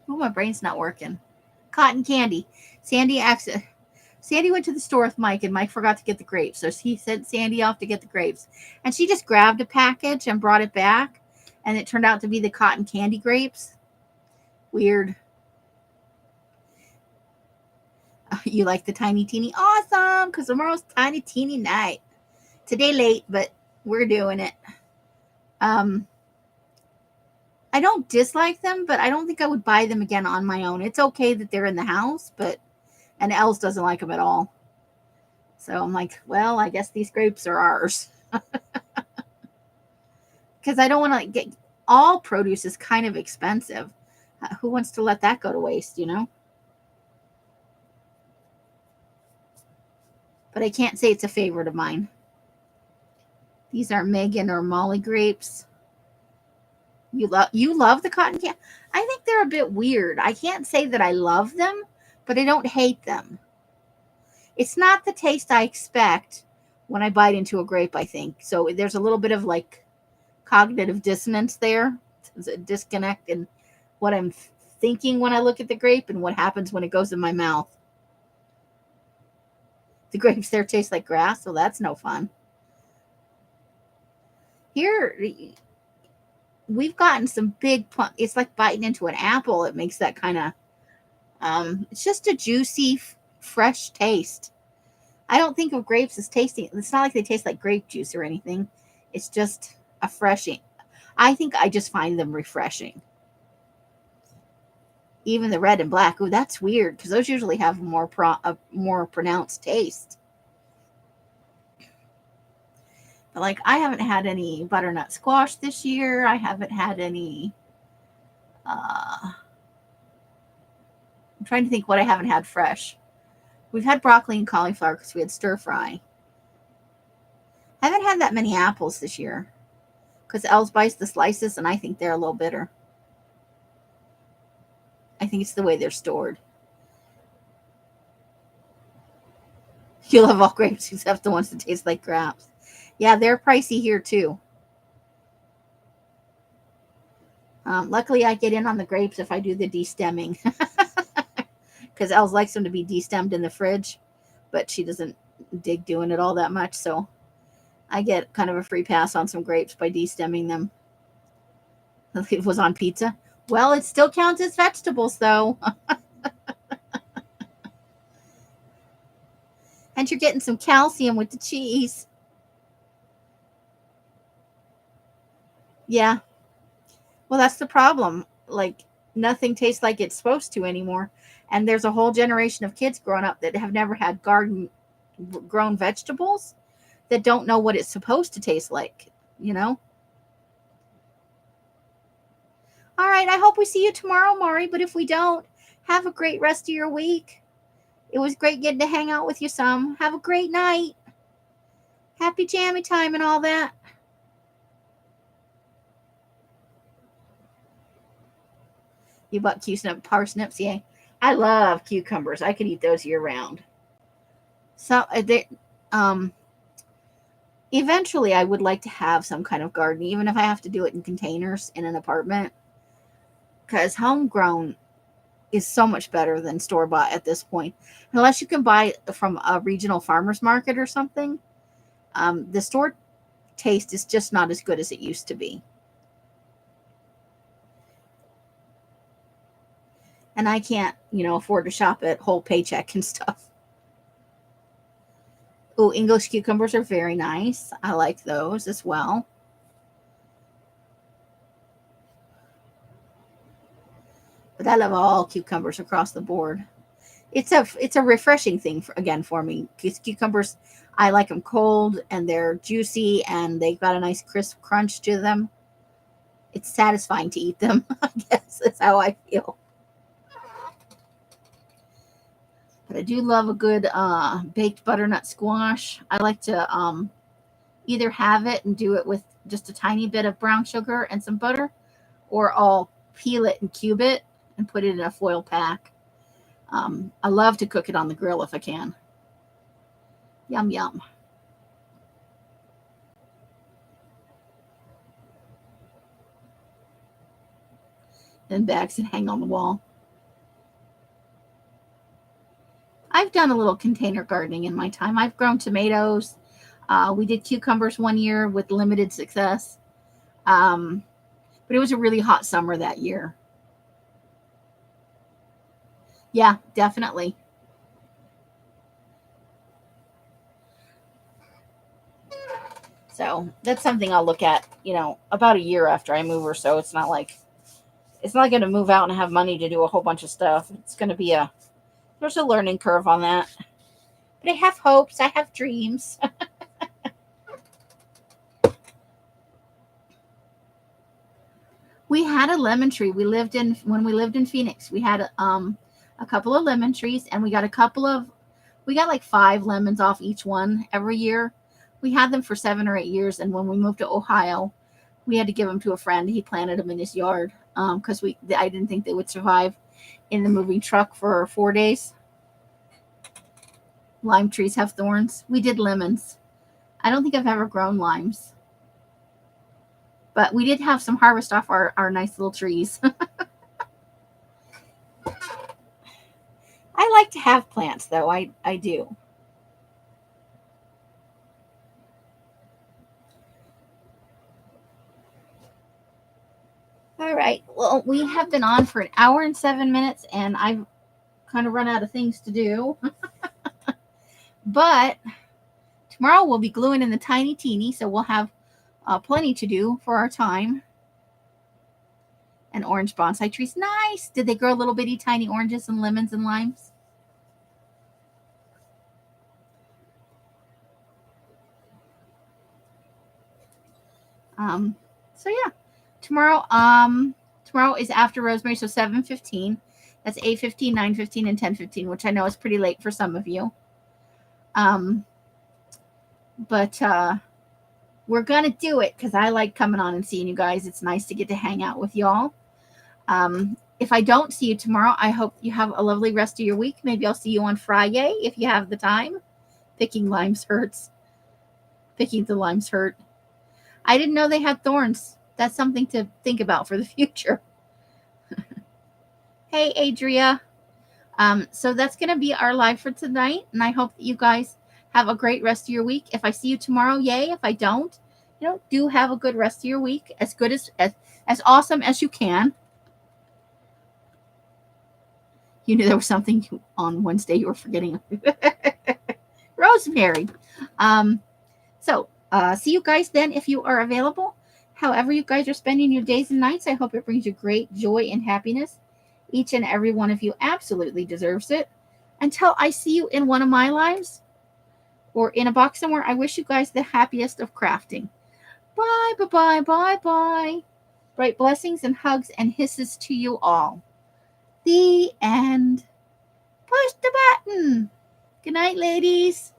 Oh, my brain's not working. Cotton candy. Sandy went to the store with Mike, and Mike forgot to get the grapes. So he sent Sandy off to get the grapes. And she just grabbed a package and brought it back. And it turned out to be the cotton candy grapes. Weird. You like the Tiny Teeny? Awesome! Because tomorrow's Tiny Teeny night. Today late, but we're doing it. I don't dislike them, but I don't think I would buy them again on my own. It's okay that they're in the house, and Els doesn't like them at all. So I'm like, well, I guess these grapes are ours. Because I don't want to get, all produce is kind of expensive. Who wants to let that go to waste, you know? But I can't say it's a favorite of mine. These are Megan or Molly grapes. You love the cotton candy? I think they're a bit weird. I can't say that I love them, but I don't hate them. It's not the taste I expect when I bite into a grape, I think. So there's a little bit of like cognitive dissonance there. There's a disconnect in what I'm thinking when I look at the grape and what happens when it goes in my mouth. The grapes there taste like grass, so that's no fun. Here, we've gotten some big, it's like biting into an apple. It makes that kind of, it's just a juicy, fresh taste. I don't think of grapes as tasting, it's not like they taste like grape juice or anything. It's just a freshing. I think I just find them refreshing. Even the red and black, oh, that's weird because those usually have a more pronounced taste. But like, I haven't had any butternut squash this year. I haven't had any. I'm trying to think what I haven't had fresh. We've had broccoli and cauliflower because we had stir fry. I haven't had that many apples this year because Els buys the slices and I think they're a little bitter. I think it's the way they're stored. You love all grapes except the ones that taste like grapes. Yeah, they're pricey here too. Luckily, I get in on the grapes if I do the destemming. Because Els likes them to be destemmed in the fridge, but she doesn't dig doing it all that much. So I get kind of a free pass on some grapes by destemming them. It was on pizza. Well, it still counts as vegetables, though. And you're getting some calcium with the cheese. Yeah. Well, that's the problem. Like, nothing tastes like it's supposed to anymore. And there's a whole generation of kids growing up that have never had garden-grown vegetables that don't know what it's supposed to taste like, you know? All right, I hope we see you tomorrow, Maury. But if we don't, have a great rest of your week. It was great getting to hang out with you some. Have a great night. Happy jammy time and all that. You bought parsnips, yeah. I love cucumbers. I could eat those year round. So eventually I would like to have some kind of garden, even if I have to do it in containers in an apartment. Because homegrown is so much better than store-bought at this point. Unless you can buy from a regional farmer's market or something. The store taste is just not as good as it used to be. And I can't, afford to shop at Whole Paycheck and stuff. Oh, English cucumbers are very nice. I like those as well. But I love all cucumbers across the board. It's a refreshing thing for me. Cucumbers, I like them cold and they're juicy and they've got a nice crisp crunch to them. It's satisfying to eat them. I guess that's how I feel. But I do love a good baked butternut squash. I like to either have it and do it with just a tiny bit of brown sugar and some butter, or I'll peel it and cube it and put it in a foil pack. I love to cook it on the grill if I can. Yum, yum. And bags that hang on the wall. I've done a little container gardening in my time. I've grown tomatoes. We did cucumbers one year with limited success. But it was a really hot summer that year. Yeah, definitely. So that's something I'll look at, about a year after I move or so. It's not going to move out and have money to do a whole bunch of stuff. It's going to be there's a learning curve on that. But I have hopes. I have dreams. We had a lemon tree. When we lived in Phoenix. We had a couple of lemon trees, and we got like 5 lemons off each one every year. We had them for 7 or 8 years, and when we moved to Ohio, we had to give them to a friend. He planted them in his yard because I didn't think they would survive in the moving truck for 4 days. Lime trees have thorns. We did lemons. I don't think I've ever grown limes, but we did have some harvest off our nice little trees. I like to have plants, though. I do. All right. Well, we have been on for an hour and 7 minutes, and I've kind of run out of things to do. But tomorrow we'll be gluing in the tiny teeny, so we'll have plenty to do for our time. And orange bonsai trees. Nice. Did they grow little bitty tiny oranges and lemons and limes? So yeah, tomorrow is after Rosemary, so 7:15. That's 8:15, 9:15, and 10:15, which I know is pretty late for some of you. Um, but we're gonna do it because I like coming on and seeing you guys. It's nice to get to hang out with y'all. If I don't see you tomorrow, I hope you have a lovely rest of your week. Maybe I'll see you on Friday if you have the time. Picking limes hurts. Picking the limes hurt. I didn't know they had thorns. That's something to think about for the future. Hey, Adria. So that's going to be our live for tonight. And I hope that you guys have a great rest of your week. If I see you tomorrow, yay. If I don't, do have a good rest of your week. As good as awesome as you can. You knew there was something on Wednesday you were forgetting. Rosemary. So see you guys then if you are available. However you guys are spending your days and nights, I hope it brings you great joy and happiness. Each and every one of you absolutely deserves it. Until I see you in one of my lives or in a box somewhere, I wish you guys the happiest of crafting. Bye, bye, bye, bye, bye. Bright blessings and hugs and hisses to you all. The end. Push the button. Good night, ladies.